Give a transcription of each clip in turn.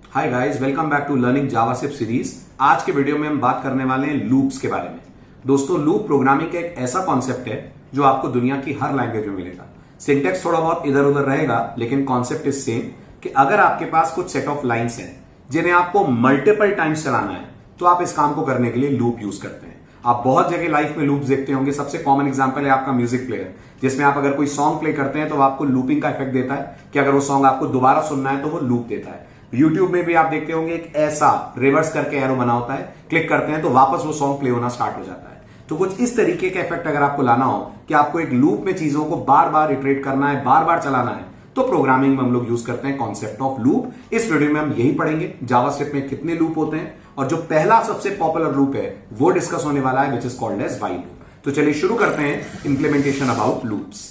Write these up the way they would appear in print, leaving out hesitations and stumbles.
Hi guys, welcome back to learning JavaScript series. आज के video में हम बात करने वाले हैं लूप्स के बारे में। दोस्तों, लूप प्रोग्रामिंग का एक ऐसा कॉन्सेप्ट है जो आपको दुनिया की हर लैंग्वेज में मिलेगा। सिंटेक्स थोड़ा बहुत इधर उधर रहेगा, लेकिन कॉन्सेप्ट इज सेम कि अगर आपके पास कुछ सेट ऑफ लाइन्स हैं जिन्हें आपको मल्टीपल टाइम्स चलाना है, तो आप इस काम को करने के लिए लूप यूज करते हैं। आप बहुत जगह लाइफ में लूप देखते होंगे। सबसे कॉमन एग्जांपल है आपका म्यूजिक प्लेयर, जिसमें आप अगर कोई सॉन्ग प्ले करते हैं तो आपको लूपिंग का इफेक्ट देता है कि अगर वो सॉन्ग आपको दोबारा सुनना है तो वो लूप देता है। यूट्यूब में भी आप देखते होंगे एक ऐसा रिवर्स करके एरो बना होता है, क्लिक करते हैं तो वापस वो सॉन्ग प्ले होना स्टार्ट हो जाता है। तो कुछ इस तरीके का इफेक्ट अगर आपको लाना हो कि आपको एक लूप में चीजों को बार बार इटरेट करना है, बार बार चलाना है, तो प्रोग्रामिंग में हम लोग यूज करते हैं कॉन्सेप्ट ऑफ लूप। इस वीडियो में हम यही पढ़ेंगे जावास्क्रिप्ट में कितने लूप होते हैं, और जो पहला सबसे पॉपुलर लूप है वो डिस्कस होने वाला है, which is called as while loop. तो चलिए शुरू करते हैं इंप्लीमेंटेशन अबाउट लूप्स।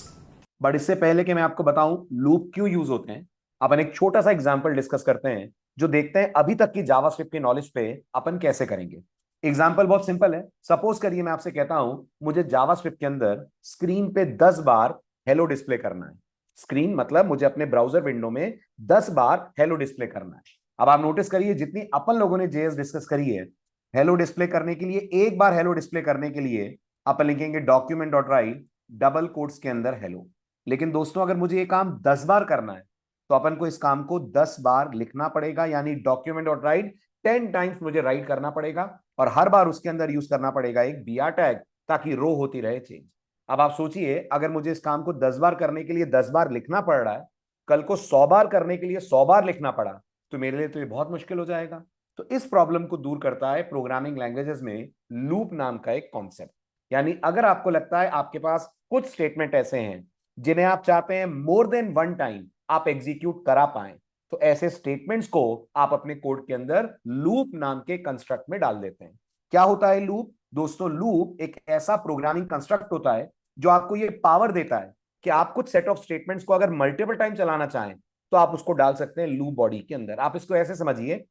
बट इससे पहले कि मैं आपको बताऊं लूप क्यों यूज होते हैं, अपन एक छोटा सा एग्जांपल डिस्कस करते हैं जो देखते हैं अभी तक की जावास्क्रिप्ट की नॉलेज पे अपन कैसे करेंगे। एग्जांपल बहुत सिंपल है। सपोज करिए मैं आपसे कहता हूं मुझे जावास्क्रिप्ट के अंदर स्क्रीन पे 10 बार हेलो डिस्प्ले करना है। स्क्रीन मतलब मुझे अपने ब्राउजर विंडो में 10 बार हेलो डिस्प्ले करना है। अब आप नोटिस करिए जितनी अपन लोगों ने जेएस डिस्कस करी है, हेलो डिस्प्ले करने के लिए, एक बार हेलो डिस्प्ले करने के लिए अपन लिखेंगे document dot right double quotes के अंदर हेलो। लेकिन दोस्तों अगर मुझे ये काम 10 बार करना है तो अपन को इस काम को 10 बार लिखना पड़ेगा, यानी डॉक्यूमेंट डॉट राइट 10 टाइम्स मुझे राइट करना पड़ेगा, और हर बार उसके अंदर यूज करना पड़ेगा एक बीआर टैग, ताकि रो होती रहे चेंज। अब आप सोचिए अगर मुझे इस काम को 10 बार करने के लिए 10 बार लिखना पड़ रहा है, कल को 100 बार करने के लिए 100 बार लिखना पड़ा तो मेरे लिए तो ये बहुत मुश्किल हो जाएगा। तो इस प्रॉब्लम को दूर करता है प्रोग्रामिंग लैंग्वेजेस में लूप नाम का एक कॉन्सेप्ट। यानी अगर आपको लगता है आपके पास कुछ स्टेटमेंट ऐसे हैं जिन्हें आप चाहते हैं मोर देन वन टाइम आप एग्जीक्यूट करा पाए, तो ऐसे स्टेटमेंट्स को आप अपने कोड के अंदर लूप नाम के कंस्ट्रक्ट में डाल देते हैं। क्या होता है लूप? दोस्तों लूप एक ऐसा प्रोग्रामिंग कंस्ट्रक्ट होता है जो आपको ये पावर देता है कि आप कुछ सेट ऑफ स्टेटमेंट्स को अगर मल्टीपल टाइम चलाना चाहें तो आप उसको डाल सकते हैं लूप बॉडी के अंदर। आप इसको ऐसे समझिए,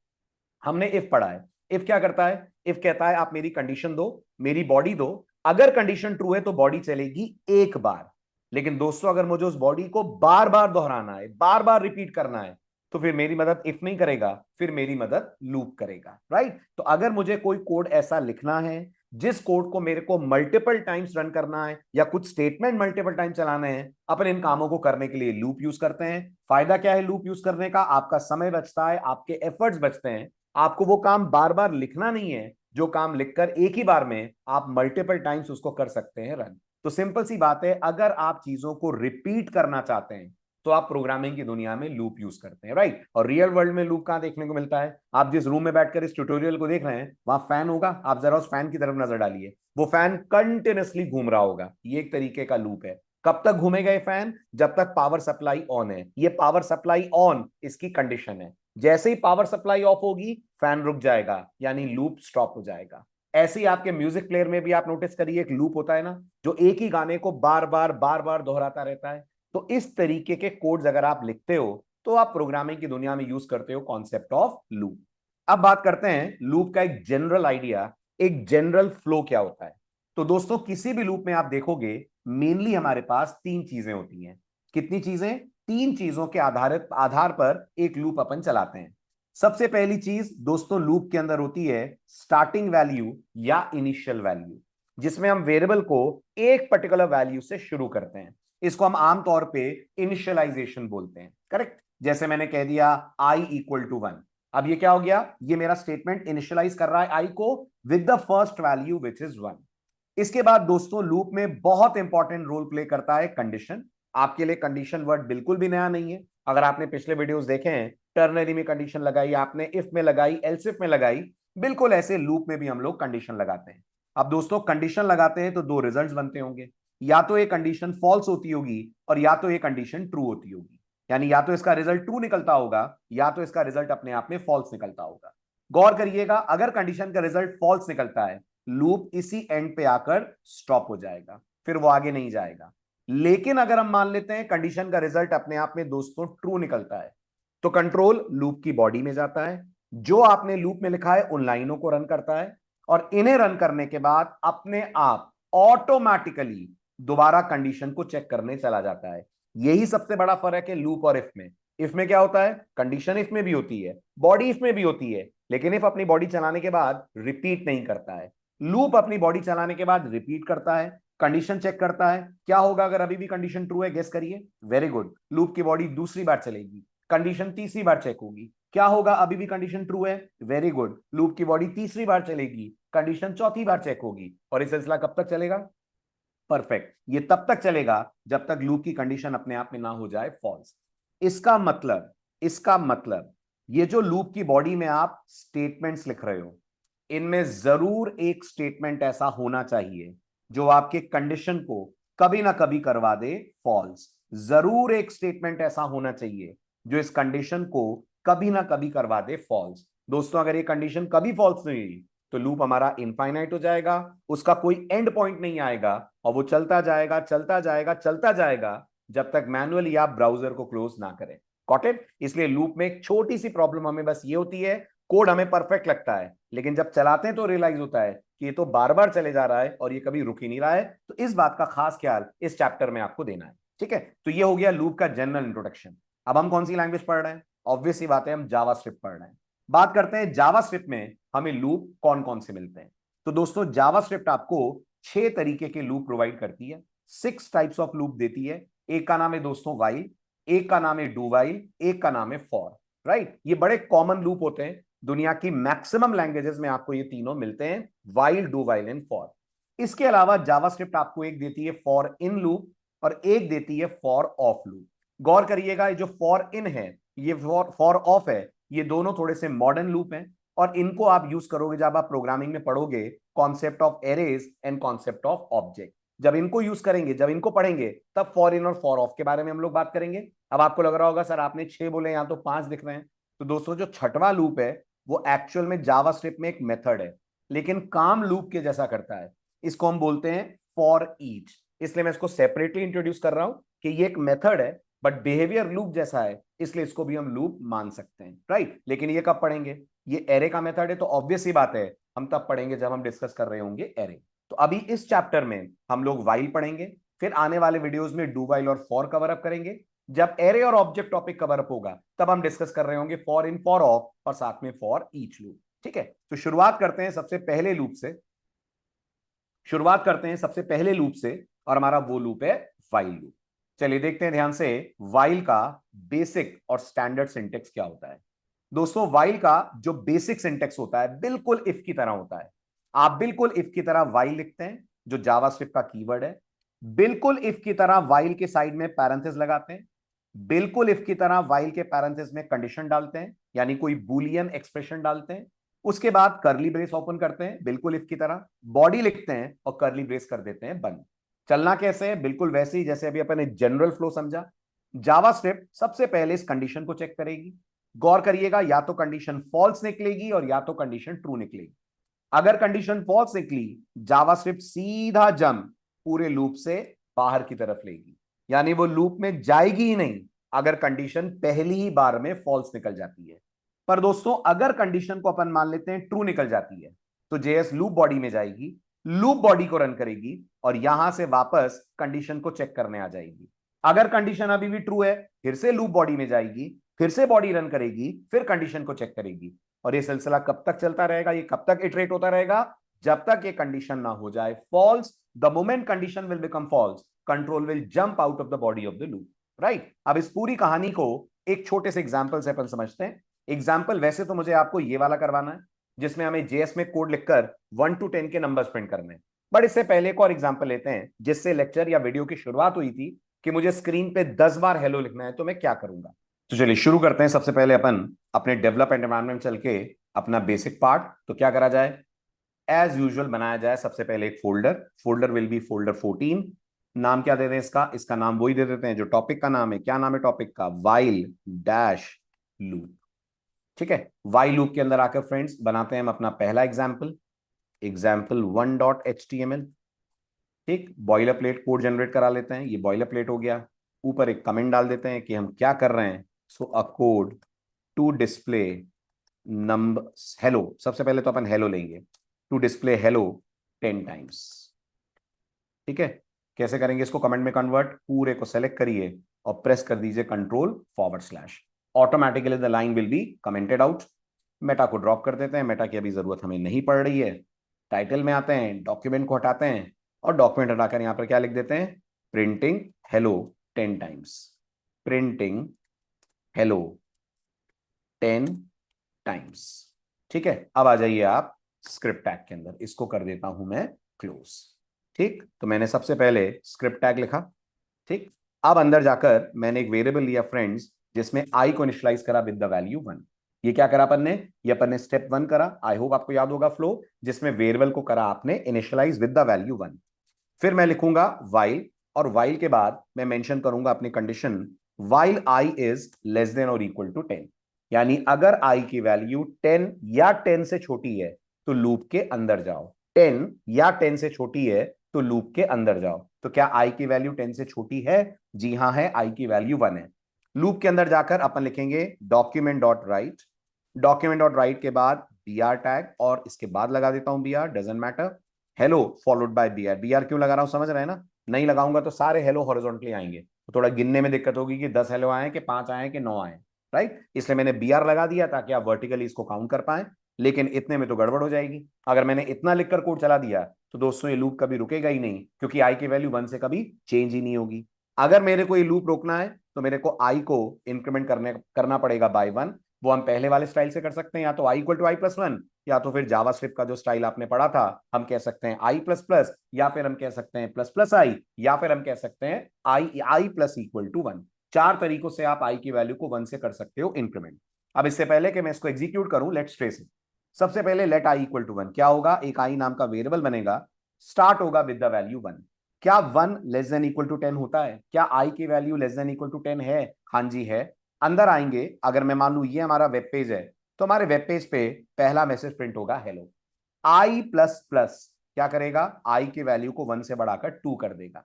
हमने इफ पढ़ा है। इफ क्या करता है? इफ कहता है आप मेरी कंडीशन दो, मेरी बॉडी दो, अगर कंडीशन ट्रू है तो बॉडी चलेगी एक बार। लेकिन दोस्तों अगर मुझे उस बॉडी को बार बार दोहराना है, बार बार रिपीट करना है, तो फिर मेरी मदद इफ नहीं करेगा, फिर मेरी मदद लूप करेगा। राइट? तो अगर मुझे कोई कोड ऐसा लिखना है जिस कोड को मेरे को मल्टीपल टाइम्स रन करना है या कुछ स्टेटमेंट मल्टीपल टाइम चलाने हैं, अपन इन कामों को करने के लिए लूप यूज करते हैं। फायदा क्या है लूप यूज करने का? आपका समय बचता है, आपके एफर्ट्स बचते हैं। आपको वो काम बार बार लिखना नहीं है, जो काम लिखकर एक ही बार में आप मल्टीपल टाइम्स उसको कर सकते हैं रन। तो सिंपल सी बात है, अगर आप चीजों को रिपीट करना चाहते हैं तो आप प्रोग्रामिंग की दुनिया में लूप यूज करते हैं। राइट? और रियल वर्ल्ड में लूप कहां देखने को मिलता है? आप जिस रूम में बैठकर इस ट्यूटोरियल को देख रहे हैं वहां फैन होगा, आप जरा उस फैन की तरफ नजर डालिए, वो फैन कंटिन्यूअसली घूम रहा होगा। ये एक तरीके का लूप है। कब तक घूमेगा ये फैन? जब तक पावर सप्लाई ऑन है। ये पावर सप्लाई ऑन इसकी कंडीशन है। जैसे ही पावर सप्लाई ऑफ होगी फैन रुक जाएगा, यानी लूप स्टॉप हो जाएगा। ऐसे ही आपके म्यूजिक प्लेयर में भी आप नोटिस करिए एक लूप होता है ना, जो एक ही गाने को बार बार दोहराता रहता है। तो इस तरीके के कोड्स अगर आप लिखते हो तो आप प्रोग्रामिंग की दुनिया में यूज करते हो कॉन्सेप्ट ऑफ लूप। अब बात करते हैं लूप का एक जनरल आइडिया, एक जनरल फ्लो क्या होता है। तो दोस्तों किसी भी लूप में आप देखोगे मेनली हमारे पास तीन चीजें होती हैं। कितनी चीजें? तीन चीजों के आधार पर एक लूप अपन चलाते हैं। सबसे पहली चीज दोस्तों लूप के अंदर होती है स्टार्टिंग वैल्यू या इनिशियल वैल्यू, जिसमें हम वेरिएबल को एक पर्टिकुलर वैल्यू से शुरू करते हैं। इसको हम आमतौर पे इनिशियलाइजेशन बोलते हैं। करेक्ट? जैसे मैंने कह दिया i इक्वल टू 1। अब ये क्या हो गया? ये मेरा स्टेटमेंट इनिशियलाइज कर रहा है i को with the first value which is 1। इसके बाद दोस्तों लूप में बहुत इंपॉर्टेंट रोल प्ले करता है कंडीशन। आपके लिए कंडीशन वर्ड बिल्कुल भी नया नहीं है। अगर आपने पिछले वीडियोस देखे हैं, टर्नरी में कंडीशन लगाई आपने, इफ में लगाई, एल्स इफ में लगाई, बिल्कुल ऐसे लूप में भी हम लोग कंडीशन लगाते हैं। अब दोस्तों कंडीशन लगाते हैं तो दो रिजल्ट्स बनते होंगे, या तो ये कंडीशन फॉल्स होती होगी और या तो ये कंडीशन ट्रू होती होगी। यानी या तो इसका रिजल्ट ट्रू निकलता होगा या तो इसका रिजल्ट अपने आप में फॉल्स निकलता होगा। गौर करिएगा, अगर कंडीशन का रिजल्ट फॉल्स निकलता है लूप इसी एंड पे आकर स्टॉप हो जाएगा, फिर वो आगे नहीं जाएगा। लेकिन अगर हम मान लेते हैं कंडीशन का रिजल्ट अपने आप में दोस्तों ट्रू निकलता है, तो कंट्रोल लूप की बॉडी में जाता है, जो आपने लूप में लिखा है उन लाइनों को रन करता है, और इन्हें रन करने के बाद अपने आप ऑटोमेटिकली दोबारा कंडीशन को चेक करने चला जाता है। यही सबसे बड़ा फर्क है लूप और इफ में। इफ में क्या होता है, कंडीशन इफ में भी होती है, बॉडी इफ में भी होती है, लेकिन इफ अपनी बॉडी चलाने के बाद रिपीट नहीं करता है। लूप अपनी बॉडी चलाने के बाद रिपीट करता है, कंडीशन चेक करता है। क्या होगा अगर अभी भी कंडीशन ट्रू है, गेस करिए। वेरी गुड, लूप की बॉडी दूसरी बार चलेगी, कंडीशन तीसरी बार चेक होगी। क्या होगा, अभी भी कंडीशन ट्रू है, वेरी गुड, लूप की बॉडी तीसरी बार चलेगी, कंडीशन चौथी बार चेक होगी। और ये सिलसिला कब तक चलेगा, परफेक्ट, ये तब तक चलेगा जब तक लूप की कंडीशन अपने आप में ना हो जाए फॉल्स। इसका मतलब ये जो लूप की बॉडी में आप स्टेटमेंट्स लिख रहे हो, इनमें जरूर एक स्टेटमेंट ऐसा होना चाहिए जो आपके कंडीशन को कभी ना कभी करवा दे फॉल्स। जरूर एक स्टेटमेंट ऐसा होना चाहिए जो इस कंडीशन को कभी ना कभी करवा दे फॉल्स। दोस्तों, अगर ये कंडीशन कभी फॉल्स नहीं हुई तो लूप हमारा इनफाइनाइट हो जाएगा, उसका कोई एंड पॉइंट नहीं आएगा और वो चलता जाएगा चलता जाएगा चलता जाएगा जब तक मैनुअली आप ब्राउजर को क्लोज ना करें। Got it? इसलिए लूप में एक छोटी सी प्रॉब्लम हमें बस ये होती है, कोड हमें परफेक्ट लगता है, लेकिन जब चलाते हैं तो रियलाइज होता है कि ये तो बार बार चले जा रहा है और ये कभी रुक ही नहीं रहा है। तो इस बात का खास ख्याल इस चैप्टर में आपको देना है। ठीक है, तो ये हो गया लूप का जनरल इंट्रोडक्शन। अब हम कौन सी लैंग्वेज पढ़ रहे हैं? ऑब्वियस सी बात है, हम जावास्क्रिप्ट पढ़ रहे हैं। बात करते हैं जावास्क्रिप्ट में हमें लूप कौन कौन से मिलते हैं। तो दोस्तों, जावास्क्रिप्ट आपको 6 तरीके के लूप प्रोवाइड करती है, 6 टाइप्स ऑफ लूप देती है। एक का नाम है दोस्तों वाइल, एक का नाम है डू वाइल, एक का नाम है फॉर। राइट, ये बड़े कॉमन लूप होते हैं, दुनिया की मैक्सिमम लैंग्वेजेस में आपको ये तीनों मिलते हैं, while, do while and for. इसके अलावा जावास्क्रिप्ट आपको एक देती है फॉर इन लूप और एक देती है फॉर ऑफ लूप। गौर करिएगा, ये जो फॉर इन है, ये फॉर ऑफ है, ये दोनों थोड़े से मॉडर्न लूप हैं और इनको आप यूज करोगे जब आप प्रोग्रामिंग में पढ़ोगे concept of arrays and concept of object. जब इनको यूज करेंगे, जब इनको पढ़ेंगे, तब फॉर इन और फॉर ऑफ के बारे में हम लोग बात करेंगे। अब आपको लग रहा होगा सर आपने 6 बोले, यहां तो 5 दिख रहे हैं। तो दोस्तों, जो छठवां लूप है वो एक्चुअल में जावास्क्रिप्ट में एक मेथड है, लेकिन काम लूप के जैसा करता है। इसको हम बोलते हैं फॉर ईच, इसलिए मैं इसको सेपरेटली इंट्रोड्यूस कर रहा हूं कि ये एक मेथड है बट बिहेवियर लूप जैसा है, इसलिए इसको भी हम लूप मान सकते हैं। राइट, लेकिन ये कब पढ़ेंगे? ये एरे का मेथड है, तो ऑब्वियस ही बात है हम तब पढ़ेंगे जब हम डिस्कस कर रहे होंगे एरे। तो अभी इस चैप्टर में हम लोग वाइल पढ़ेंगे, फिर आने वाले वीडियोस में डू वाइल और फॉर कवर अप करेंगे। जब एरे और ऑब्जेक्ट टॉपिक कवर अप होगा तब हम डिस्कस कर रहे होंगे फॉर इन, फॉर ऑफ और साथ में फॉर ईच लूप। ठीक है, तो शुरुआत करते हैं सबसे पहले लूप से, और हमारा वो लूप है वाइल लूप। चलिए देखते हैं ध्यान से वाइल का बेसिक और स्टैंडर्ड सिंटेक्स क्या होता है। दोस्तों, वाइल का जो बेसिक सिंटेक्स होता है बिल्कुल इफ की तरह होता है। आप बिल्कुल इफ की तरह वाइल लिखते हैं, जो जावास्क्रिप्ट का कीवर्ड है। बिल्कुल इफ की तरह वाइल के साइड में पैरेंथेसिस लगाते हैं। बिल्कुल इफ की तरह वाइल के पैरेंथेसिस में कंडीशन डालते हैं, यानी कोई बुलियन एक्सप्रेशन डालते हैं। उसके बाद करली ब्रेस ओपन करते हैं, बिल्कुल इफ की तरह बॉडी लिखते हैं और करली ब्रेस कर देते हैं बंद। चलना कैसे है? बिल्कुल वैसे ही जैसे अभी अपन ने जनरल फ्लो समझा। जावास्क्रिप्ट सबसे पहले इस कंडीशन को चेक करेगी। गौर करिएगा, या तो कंडीशन फॉल्स निकलेगी और या तो कंडीशन ट्रू निकलेगी। अगर कंडीशन फॉल्स निकली, जावास्क्रिप्ट सीधा जंप पूरे लूप से बाहर की तरफ लेगी, यानी वो लूप में जाएगी ही नहीं अगर कंडीशन पहली ही बार में फॉल्स निकल जाती है। पर दोस्तों, अगर कंडीशन को अपन मान लेते हैं ट्रू निकल जाती है, तो जेएस लूप बॉडी में जाएगी, लूप बॉडी को रन करेगी और यहां से वापस कंडीशन को चेक करने आ जाएगी। अगर कंडीशन अभी भी ट्रू है, फिर से लूप बॉडी में जाएगी, फिर से बॉडी रन करेगी, फिर कंडीशन को चेक करेगी। और ये सिलसिला कब तक चलता रहेगा? ये कब तक इटरेट होता रहेगा? जब तक ये कंडीशन ना हो जाए false. The moment condition will become false, control will jump out of the body of the loop. Right, अब इस पूरी कहानी को एक छोटे से एग्जाम्पल से अपन समझते हैं। एग्जाम्पल वैसे तो मुझे आपको ये वाला करवाना है जिसमें हमें जेएस में कोड लिखकर 1 to 10 के नंबर्स प्रिंट करने हैं, बट इससे पहले एक और एग्जाम्पल लेते हैं जिससे लेक्चर या वीडियो की शुरुआत हुई थी कि मुझे स्क्रीन पे 10 बार हेलो लिखना है, तो मैं क्या करूंगा। तो चलिए शुरू करते हैं। सबसे पहले अपन अपने डेवलप एनवायरनमेंट चल के अपना बेसिक पार्ट, तो क्या करा जाए? एज यूजुअल बनाया जाए सबसे पहले एक फोल्डर विल बी फोल्डर 14। नाम क्या दे दें इसका? इसका नाम वही दे देते हैं जो टॉपिक का नाम है। क्या नाम है टॉपिक का? While dash loop. ठीक है, वाइल लूप के अंदर आकर फ्रेंड्स बनाते हैं हम अपना पहला एग्जाम्पल 1.html। ठीक, बॉइलर प्लेट कोड जनरेट करा लेते हैं, ये बॉइलर प्लेट हो गया। ऊपर एक कमेंट डाल देते हैं कि हम क्या कर रहे हैं। So a code to display number hello, सबसे पहले तो अपन हेलो लेंगे, टू डिस्प्ले हेलो 10 टाइम्स। ठीक है, कैसे करेंगे इसको? कमेंट में कन्वर्ट, पूरे को सेलेक्ट करिए और प्रेस कर दीजिए Ctrl/, automatically the line will be commented out. Meta को ड्रॉप कर देते हैं, मेटा की अभी जरूरत हमें नहीं पड़ रही है। टाइटल में आते हैं, डॉक्यूमेंट को हटाते हैं और डॉक्यूमेंट हटाकर यहां पर क्या लिख देते हैं, printing hello 10 times, printing hello 10 times. ठीक है, अब आ जाइए आप स्क्रिप्ट टैग के अंदर, इसको कर देता हूं मैं क्लोज। ठीक, तो मैंने सबसे पहले स्क्रिप्ट टैग लिखा। ठीक, अब अंदर जाकर मैंने एक वेरिएबल लिया फ्रेंड्स, जिसमें आई को इनिशियलाइज करा विद द वैल्यू 1। ये क्या करा अपन ने, ये अपन ने स्टेप 1 करा। आई होप आपको याद होगा फ्लो, जिसमें वेरिएबल को करा आपने इनिशियलाइज विद द वैल्यू 1। फिर मैं लिखूंगा वाइल, और वाइल के बाद मैं मेंशन करूंगा अपनी condition, while I is less than और इक्वल टू 10। यानी अगर आई की वैल्यू 10 या 10 से छोटी है तो लूप के अंदर जाओ, 10 या 10 से छोटी है तो लूप के अंदर जाओ। तो क्या आई की वैल्यू 10 से छोटी है? जी हां है, आई की वैल्यू 1 है। लूप के अंदर जाकर अपन लिखेंगे document dot right, document dot right के बाद br टैग, और इसके बाद लगा देता हूं br, doesn't matter, hello followed by br। br क्यों लगा रहा हूं समझ रहे हैं ना, नहीं लगाऊंगा तो सारे हेलो हॉरिजॉन्टली आएंगे, तो थोड़ा गिनने में दिक्कत होगी कि 10 हेलो आए कि 5 आए कि 9 आए, राइट। इसलिए मैंने br लगा दिया ताकि आप वर्टिकली इसको काउंट कर पाए, लेकिन इतने में तो गड़बड़ हो जाएगी। अगर मैंने इतना लिखकर कोड चला दिया तो दोस्तों ये लूप कभी रुकेगा ही नहीं, क्योंकि आई की वैल्यू 1 से कभी चेंज ही नहीं होगी। अगर मेरे को ये लूप रोकना है तो मेरे को आई को इंक्रीमेंट करना पड़ेगा बाय 1। वो हम पहले वाले स्टाइल से कर सकते हैं, या तो I equal to I plus 1, या तो फिर जावास्क्रिप्ट का जो स्टाइल आपने पढ़ा था हम कह सकते हैं आई प्लस प्लस, या फिर हम कह सकते हैं प्लस प्लस आई, या फिर हम कह सकते हैं आई प्लस इक्वल टू 1। 4 तरीकों से आप आई की वैल्यू को 1 से कर सकते हो इंक्रीमेंट। अब इससे पहले कि मैं इसको एग्जीक्यूट करूं, लेट्स ट्रेस इट। सबसे पहले लेट आई इक्वल टू 1, क्या होगा, एक आई नाम का वेरिएबल बनेगा, स्टार्ट होगा विद द वैल्यू 1। क्या 1 लेस देन इक्वल टू 10 होता है? क्या आई की value less than equal to 10 है? हाँ जी है। अंदर आएंगे, अगर मैं मान लू ये हमारा वेब पेज है, तो हमारे वेब पेज पे पहला मैसेज प्रिंट होगा हेलो। आई प्लस प्लस क्या करेगा, आई की वैल्यू को 1 से बढ़ाकर 2 कर देगा।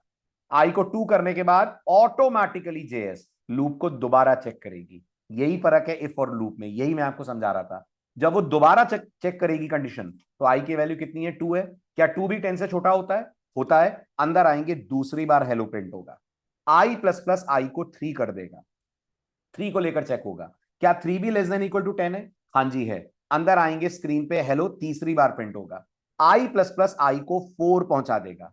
आई को 2 करने के बाद ऑटोमेटिकली जेएस लूप को दोबारा चेक करेगी। यही फर्क है इफ और लूप में, यही मैं आपको समझा रहा था। जब वो दोबारा चेक करेगी कंडीशन, तो आई की वैल्यू कितनी है, 2 है। क्या 2 भी 10 से छोटा होता है? होता है। अंदर आएंगे, दूसरी बार हेलो प्रिंट होगा, आई प्लस प्लस आई को 3 कर देगा, 3 को लेकर चेक होगा, क्या 3 भी लेस देन इक्वल टू 10 है? हाँ जी है। अंदर आएंगे, स्क्रीन पे हेलो तीसरी बार प्रिंट होगा, आई प्लस प्लस आई को 4 पहुंचा देगा।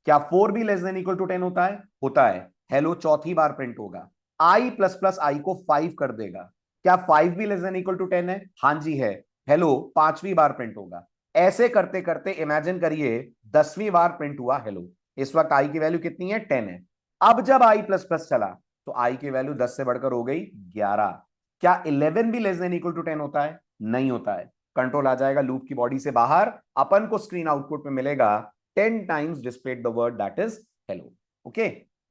क्या 4 भी लेस देन इक्वल टू 10 होता है? होता है। हेलो चौथी बार प्रिंट होगा, आई प्लस प्लस आई को 5 कर देगा। क्या 5 भी लेस देन इक्वल टू 10 है? हाँ जी है। हेलो पांचवी बार प्रिंट होगा। ऐसे करते करते इमेजिन करिए 10वीं बार प्रिंट हुआ हेलो। इस वक्त आई की वैल्यू कितनी है, 10 है। अब जब आई प्लस प्लस चला तो आई की वैल्यू 10 से बढ़कर हो गई 11। क्या 11 भी लेस देन इक्वल टू 10 होता है? नहीं होता है। कंट्रोल आ जाएगा लूप की बॉडी से बाहर, अपन को स्क्रीन आउटपुट में मिलेगा 10 times displayed the word that is hello. Okay,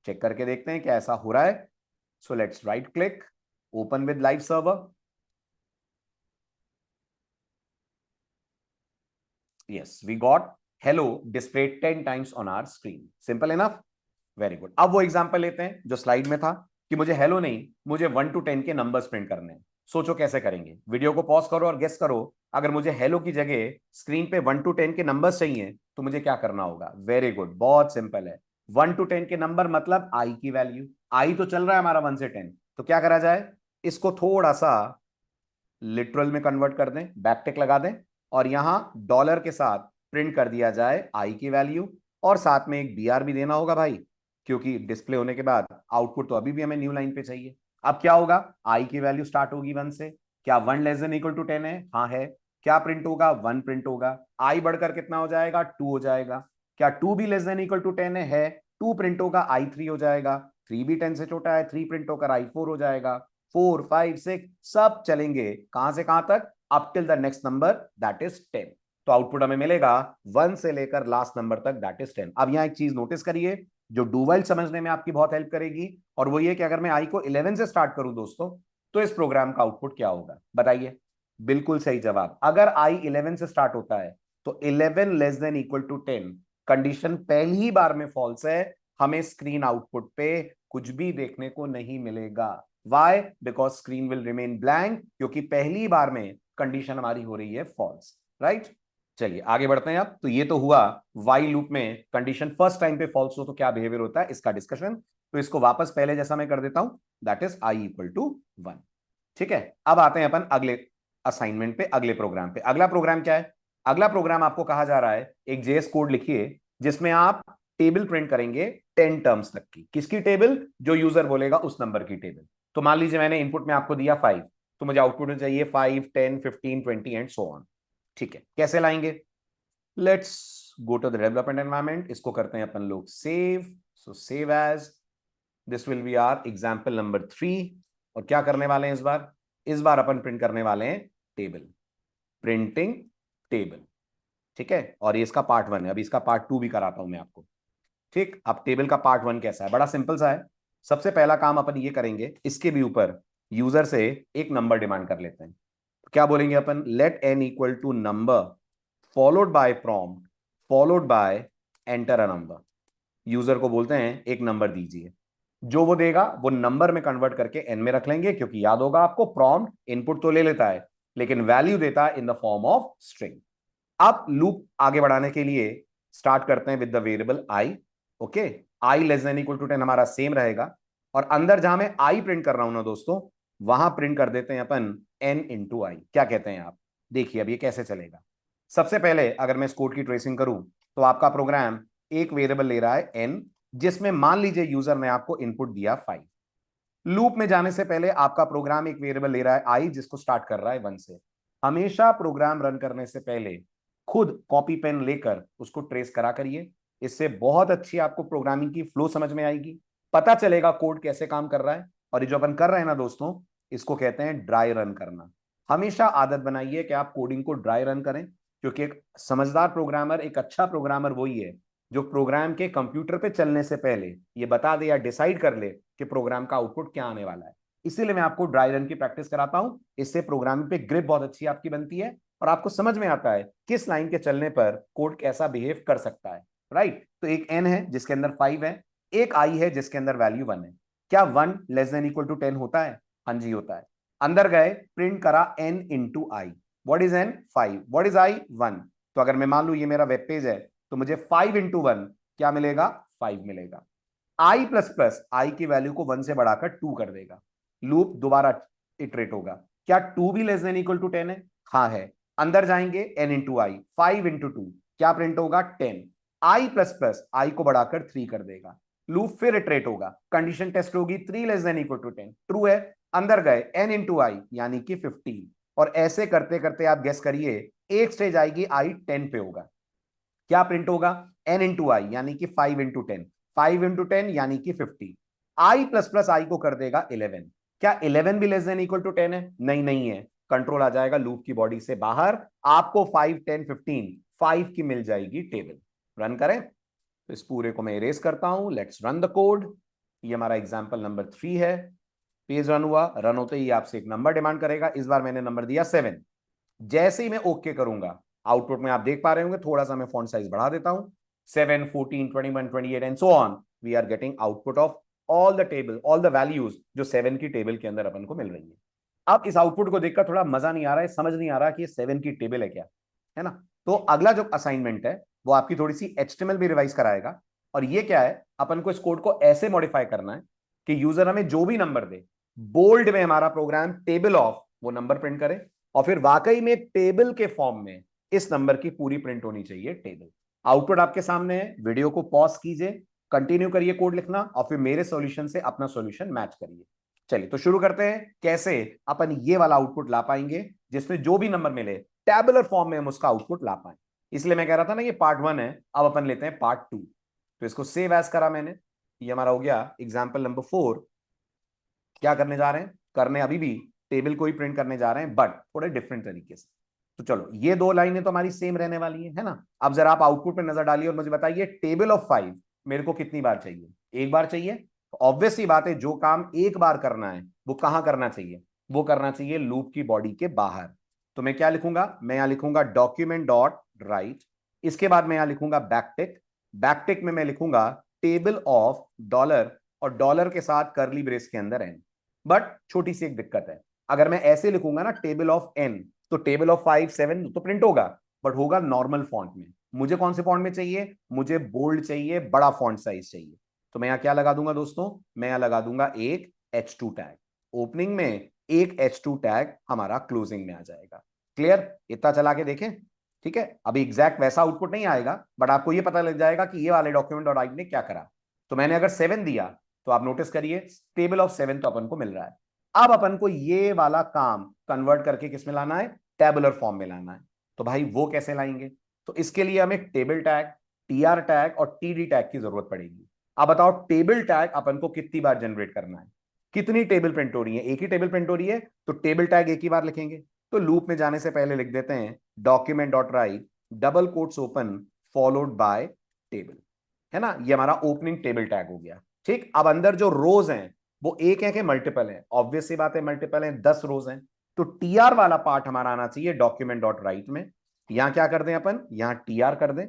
check करके देखते हैं क्या ऐसा हो रहा है। So let's right click, open with live server. Yes, we got hello displayed 10 times on our screen. Simple enough, very good. अब वो एग्जांपल लेते हैं जो स्लाइड में था, कि मुझे हेलो नहीं, मुझे 1 to 10 के नंबर्स प्रिंट करने हैं। सोचो कैसे करेंगे, वीडियो को पॉज करो और गेस करो। अगर मुझे हेलो की जगह स्क्रीन पे 1 to 10 के नंबर्स चाहिए तो मुझे क्या करना होगा? वेरी गुड, बहुत सिंपल है। 1 to 10 के नंबर मतलब आई की वैल्यू, आई तो चल रहा है हमारा 1 से 10, तो क्या करा जाए, इसको थोड़ा सा लिटरल में कन्वर्ट कर दें, बैकटिक लगा दें, और यहां डॉलर के साथ प्रिंट कर दिया जाए आई की वैल्यू, और साथ में एक br भी देना होगा भाई, क्योंकि डिस्प्ले होने के बाद आउटपुट तो अभी भी हमें न्यू लाइन पे चाहिए। अब क्या होगा, आई की वैल्यू स्टार्ट होगी 1 से। क्या 1 लेस देन इक्वल टू 10 है? हाँ है। क्या प्रिंट होगा? 1 प्रिंट होगा। आई बढ़कर कितना हो जाएगा? 2 हो जाएगा। क्या 2 भी लेस देन इक्वल टू 10 है? 2 प्रिंट होगा, आई 3 हो जाएगा। 3 भी 10 से छोटा है, 3 प्रिंट होकर आई 4 हो जाएगा। 4 5 6 सब चलेंगे, कहां से कहां तक, up till the next number that is 10। तो आउटपुट हमें मिलेगा 1 से लेकर लास्ट नंबर तक दैट इज 10। अब यहां एक चीज नोटिस करिए जो डू व्हाइल समझने में आपकी बहुत हेल्प करेगी, और वो ये कि अगर मैं आई को 11 से स्टार्ट करूं दोस्तों, तो इस प्रोग्राम का आउटपुट क्या होगा बताइए। बिल्कुल सही जवाब, अगर आई 11 से स्टार्ट होता है तो 11 less than equal to 10 condition पहली ही बार में फॉल्स है, हमें स्क्रीन आउटपुट पे कुछ भी देखने को नहीं मिलेगा। Why? Because screen will remain blank, क्योंकि पहली बार में कंडीशन हमारी हो रही है फॉल्स, राइट। चलिए आगे बढ़ते हैं। अब तो ये तो हुआ वाई लूप में कंडीशन फर्स्ट टाइम पे फॉल्स हो तो क्या बिहेवियर होता है, इसका डिस्कशन। तो इसको वापस पहले जैसा मैं कर देता हूं, that is i equal to 1। ठीक है, अब आते हैं अपन अगले असाइनमेंट पे, अगले प्रोग्राम पे। अगला प्रोग्राम क्या है? अगला प्रोग्राम आपको कहा जा रहा है एक जेएस कोड लिखिए जिसमें आप टेबल प्रिंट करेंगे 10 टर्म्स तक की। किसकी टेबल? जो यूजर बोलेगा उस नंबर की टेबल। तो मान लीजिए मैंने इनपुट में आपको दिया 5, तो मुझे आउटपुट में चाहिए 5, 10, 15, 20 एंड सो ऑन। ठीक है, कैसे लाएंगे? Let's go to the development environment. इसको करते हैं अपन लोग save. So save as, this will be our example number 3। और क्या करने वाले हैं इस बार? इस बार अपन प्रिंट करने वाले हैं टेबल, प्रिंटिंग टेबल। ठीक है, और ये इसका पार्ट 1 है। अभी इसका पार्ट 2 भी कराता हूं मैं आपको। ठीक, अब टेबल का पार्ट 1 कैसा है? बड़ा सिंपल सा है। सबसे पहला काम अपन ये करेंगे, इसके भी ऊपर यूजर से एक नंबर डिमांड कर लेते हैं। तो क्या बोलेंगे अपन? Let n equal to number followed by prompt followed by enter a number. User को बोलते हैं एक नंबर दीजिए, जो वो देगा वो नंबर में कन्वर्ट करके एन में रख लेंगे, क्योंकि याद होगा आपको प्रॉम्प्ट इनपुट तो ले लेता है लेकिन वैल्यू देता है in the form of string. अब लूप आगे बढ़ाने के लिए स्टार्ट करते हैं with the variable i. Okay, i less than equal to 10 हमारा सेम रहेगा, और अंदर जहां मैं आई प्रिंट कर रहा हूं ना दोस्तों, वहां प्रिंट कर देते हैं अपन एन इंटू आई। क्या कहते हैं आप? देखिए अब ये कैसे चलेगा। सबसे पहले अगर मैं इस कोड की ट्रेसिंग करूं तो आपका प्रोग्राम एक वेरिएबल ले रहा है एन, जिसमें मान लीजिए यूजर ने आपको इनपुट दिया 5। लूप में जाने से पहले आपका प्रोग्राम एक वेरिएबल ले रहा है आई, जिसको स्टार्ट कर रहा है 1 से। हमेशा प्रोग्राम रन करने से पहले खुद कॉपी पेन लेकर उसको ट्रेस करा करिए। इससे बहुत अच्छी आपको प्रोग्रामिंग की फ्लो समझ में आएगी, पता चलेगा कोड कैसे काम कर रहा है। और ये जो अपन कर रहे हैं ना दोस्तों, इसको कहते हैं ड्राई रन करना। हमेशा आदत बनाइए कि आप कोडिंग को ड्राई रन करें, क्योंकि एक समझदार प्रोग्रामर, एक अच्छा प्रोग्रामर वही है जो प्रोग्राम के कंप्यूटर पे चलने से पहले ये बता दे या डिसाइड कर ले कि प्रोग्राम का आउटपुट क्या आने वाला है। इसीलिए मैं आपको ड्राई रन की प्रैक्टिस कराता हूं। इससे प्रोग्रामिंग पे ग्रिप बहुत अच्छी आपकी बनती है और आपको समझ में आता है किस लाइन के चलने पर कोड कैसा बिहेव कर सकता है। राइट, तो एक एन है जिसके अंदर 5 है, एक आई है जिसके अंदर वैल्यू 1 है। क्या 1 लेस देन इक्वल टू 10 होता है? हाँ जी होता है। अंदर गए, प्रिंट करा n into i. What is n? 5। What is i? 1। तो अगर मैं मान लू ये मेरा वेब पेज है, तो मुझे 5 इंटू 1 क्या मिलेगा? 5 मिलेगा। आई प्लस प्लस आई की वैल्यू को 1 से बढ़ाकर 2 कर देगा। लूप दोबारा इटरेट होगा। क्या 2 भी लेस देन इक्वल टू 10 है? हाँ है। अंदर जाएंगे, एन इंटू आई, 5 इंटू 2 क्या प्रिंट होगा? 10। आई प्लस प्लस आई को बढ़ाकर 3 कर देगा। लूप फिर इटरेट होगा, कंडीशन टेस्ट होगी, 3 less than equal to 10, true है। अंदर गए, एन इंटू आई यानी कि 15, और ऐसे करते करते आप गेस करिए एक स्टेज आएगी आई 10 पे होगा। क्या प्रिंट होगा? एन इंटू आई यानी कि 5 इंटू 10, 5 इंटू 10 यानी कि 50। आई प्लस प्लस आई को कर देगा 11। क्या 11 भी लेस देन इक्वल टू 10 है? नहीं, नहीं है। कंट्रोल आ जाएगा लूप की बॉडी से बाहर, आपको 5, 10, 15 5 की मिल जाएगी टेबल। रन करें तो इस पूरे को मैं इरेज करता हूं। Let's run the code. ये हमारा एग्जाम्पल नंबर 3 है। पेज रन हुआ, रन होते ही आपसे एक नंबर डिमांड करेगा। इस बार मैंने नंबर दिया 7। जैसे ही मैं ओके करूंगा, आउटपुट में आप देख पा रहे होंगे, थोड़ा सा मैं फॉन्ट साइज बढ़ा देता हूं, 7, 14, 21, 28 and so on. We are getting output of all the table, all the values जो 7 की टेबल के अंदर अपन को मिल रही है। अब इस आउटपुट को देखकर थोड़ा मजा नहीं आ रहा है, समझ नहीं आ रहा कि ये 7 की टेबल है क्या, है ना? तो अगला जो असाइनमेंट है वो आपकी थोड़ी सी HTML भी रिवाइज कराएगा। और ये क्या है, अपन को इस कोड को ऐसे मॉडिफाई करना है कि यूजर हमें जो भी नंबर दे, बोल्ड में हमारा प्रोग्राम टेबल ऑफ वो नंबर प्रिंट करे, और फिर वाकई में टेबल के फॉर्म में इस नंबर की पूरी प्रिंट होनी चाहिए टेबल। आउटपुट आपके सामने है, वीडियो को पॉज कीजिए, कंटिन्यू करिए कोड लिखना, और फिर मेरे सॉल्यूशन से अपना सॉल्यूशन मैच करिए। चलिए तो शुरू करते हैं, कैसे अपन ये वाला आउटपुट ला पाएंगे जिसमें जो भी नंबर मिले टेबुलर फॉर्म में हम उसका आउटपुट ला पाए। इसलिए मैं कह रहा था ना ये पार्ट 1 है, अब अपन लेते हैं पार्ट 2। तो इसको सेव एज करा मैंने, ये हमारा हो गया एग्जाम्पल नंबर 4। क्या करने जा रहे हैं? करने अभी भी टेबल को ही प्रिंट करने जा रहे हैं, बट थोड़े डिफरेंट तरीके से। तो चलो ये दो लाइनें तो हमारी सेम रहने वाली है ना? अब जरा आप आउटपुट पे नजर डालिए और मुझे बताइए टेबल ऑफ 5 मेरे को कितनी बार चाहिए? एक बार चाहिए। तो ऑब्वियस सी बात है, जो काम एक बार करना है वो कहां करना चाहिए? वो करना चाहिए लूप की बॉडी के बाहर। तो मैं क्या लिखूंगा? मैं यहां लिखूंगा डॉक्यूमेंट डॉट राइट। इसके बाद मैं यहां लिखूंगा बैकटिक। बैकटिक में मैं लिखूंगा टेबल ऑफ डॉलर, और डॉलर के साथ करली ब्रेस के अंदर एन। बट छोटी सी एक दिक्कत है, अगर मैं ऐसे लिखूंगा ना टेबल ऑफ एन, तो टेबल ऑफ 5, 7 तो प्रिंट होगा, बट होगा नॉर्मल फॉन्ट में। मुझे कौन से फॉन्ट में चाहिए? मुझे बोल्ड चाहिए, बड़ा फॉन्ट साइज चाहिए। तो मैं यहां क्या लगा दूंगा दोस्तों, मैं यहां लगा दूंगा एक H2 टैग, ओपनिंग में एक H2 टैग हमारा क्लोजिंग में आ जाएगा। क्लियर, इतना चला के देखें। ठीक है, अभी एग्जैक्ट वैसा आउटपुट नहीं आएगा, बट आपको ये पता लग जाएगा कि ये वाले डॉक्यूमेंट और राइट ने क्या करा। तो मैंने अगर 7 दिया तो आप नोटिस करिए टेबल ऑफ 7 तो अपन को मिल रहा है। अब अपन को ये वाला काम कन्वर्ट करके किस में लाना है, टेबुलर फॉर्म में लाना है। तो भाई वो कैसे लाएंगे, तो इसके लिए हमें टेबल टैग, टीआर टैग और टीडी टैग की जरूरत पड़ेगी। अब बताओ टेबल टैग अपन को कितनी बार जनरेट करना है, कितनी टेबल प्रिंट हो रही है, एक ही टेबल प्रिंट हो रही है, तो टेबल टैग एक ही बार लिखेंगे। तो लूप में जाने से पहले लिख देते हैं document dot right double quotes open followed by table, है ना, ये हमारा ओपनिंग टेबल टैग हो गया। ठीक, अब अंदर जो रोज हैं वो एक है कि मल्टीपल है, ऑब्वियस सी बात है मल्टीपल है, 10 रोज हैं। तो टीआर वाला पार्ट हमारा आना चाहिए डॉक्यूमेंट डॉट राइट में। यहां क्या कर दें अपन, यहां टीआर कर दें,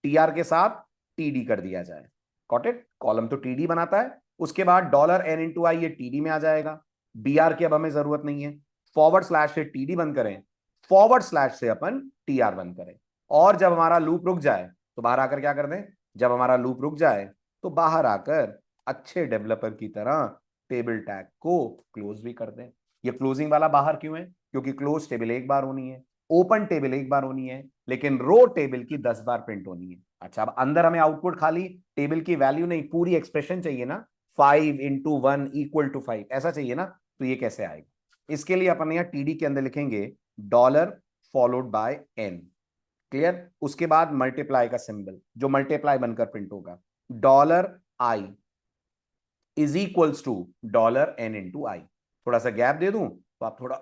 टीआर के साथ टीडी कर दिया जाए। गॉट इट, कॉलम तो टीडी बनाता है। उसके बाद डॉलर एन इंटू आई, ये टीडी में आ जाएगा। बीआर की अब हमें जरूरत नहीं है, फॉरवर्ड स्लैश से टीडी बंद करें, फॉरवर्ड स्लैश से अपन टीआर बंद करें। और जब हमारा लूप रुक जाए तो बाहर आकर क्या कर दें, जब हमारा लूप रुक जाए तो बाहर आकर अच्छे डेवलपर की तरह टेबल टैग को क्लोज भी कर दें। ये क्लोजिंग वाला बाहर क्यों है, क्योंकि क्लोज टेबल एक बार होनी है, ओपन टेबल एक बार होनी है, लेकिन रो टेबल की 10 बार प्रिंट होनी है। अच्छा, अब अंदर हमें आउटपुट खाली टेबल की वैल्यू नहीं, पूरी एक्सप्रेशन चाहिए ना, 5 इंटू 1 इक्वल टू 5 ऐसा चाहिए ना, तो ये कैसे आएगा, इसके लिए अपन यहाँ टीडी के अंदर लिखेंगे dollar followed by n. Clear, उसके बाद मल्टीप्लाई का सिंबल जो मल्टीप्लाई बनकर प्रिंट होगा, dollar I is equals to dollar N into I. थोड़ा सा गैप दे दूं तो आप थोड़ा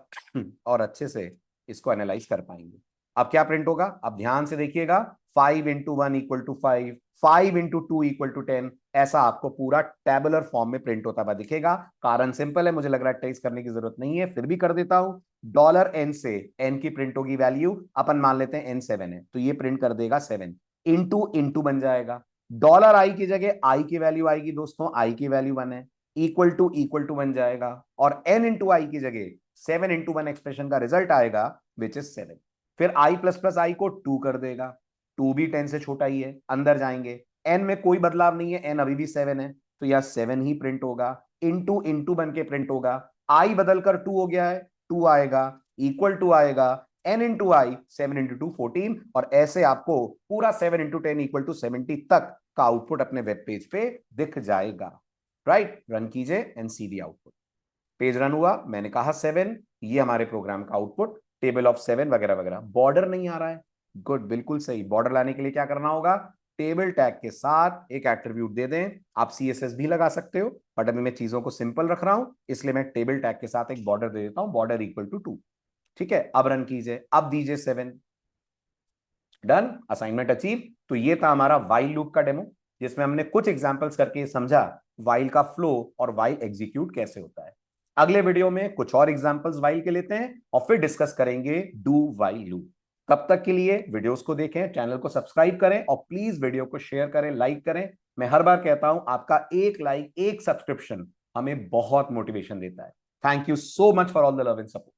और अच्छे से इसको एनालाइज कर पाएंगे। अब क्या प्रिंट होगा, अब ध्यान से देखिएगा, 5 into 1 equal to 5, 5 into 2 equal to 10, ऐसा आपको पूरा टेबुलर फॉर्म में प्रिंट होता हुआ दिखेगा। कारण सिंपल है, मुझे लग रहा है टेस्ट करने की जरूरत नहीं है, फिर भी कर देता हूं। डॉलर एन से एन की प्रिंट होगी वैल्यू, अपन मान लेते हैं एन 7 है, तो ये प्रिंट कर देगा 7, इंटू इंटू बन जाएगा। डॉलर आई की जगह आई की वैल्यू आएगी दोस्तों, आई की वैल्यू 1 है, इक्वल टू बन जाएगा, और एन इंटू आई की जगह 7 इंटू 1 एक्सप्रेशन का रिजल्ट आएगा विच इज 7। फिर आई प्लस प्लस आई को 2 कर देगा, 2 भी 10 से छोटा ही है, अंदर जाएंगे, एन में कोई बदलाव नहीं है, एन अभी भी 7 है, तो यह 7 ही प्रिंट होगा, इंटू इंटू बन के प्रिंट होगा, आई बदलकर 2 हो गया है, 2 आएगा, इक्वल टू आएगा, n इंटू आई 7 इंटू 2 14, और ऐसे आपको पूरा 7 इंटू 10 इक्वल टू 70 तक का आउटपुट अपने वेब पेज पे दिख जाएगा। राइट, रन कीजिए and see the output. Page run हुआ, मैंने कहा 7, ये हमारे प्रोग्राम का आउटपुट, टेबल ऑफ 7 वगैरह वगैरह। बॉर्डर नहीं आ रहा है, गुड, बिल्कुल सही। बॉर्डर लाने के लिए क्या करना होगा, टेबल टैग के साथ एक एट्रीब्यूट दे दें, आप CSS भी लगा सकते हो, बट अभी मैं चीजों को सिंपल रख रहा हूं, इसलिए मैं टेबल टैग के साथ एक बॉर्डर दे देता हूं, बॉर्डर इक्वल टू 2। ठीक है, अब रन कीजिए, अब दीजिए 7, डन, असाइनमेंट अचीव। तो ये था हमारा वाइल लूप का डेमो, जिसमें हमने कुछ एग्जांपल्स करके समझा वाइल का फ्लो और वाइल एग्जीक्यूट कैसे होता है। अगले वीडियो में कुछ और एग्जांपल्स वाइल के लेते हैं और फिर डिस्कस करेंगे डू वाइल लूप। तब तक के लिए वीडियोस को देखें, चैनल को सब्सक्राइब करें और प्लीज वीडियो को शेयर करें, लाइक करें। मैं हर बार कहता हूं, आपका एक लाइक, एक सब्सक्रिप्शन हमें बहुत मोटिवेशन देता है। Thank you so much for all the love and support.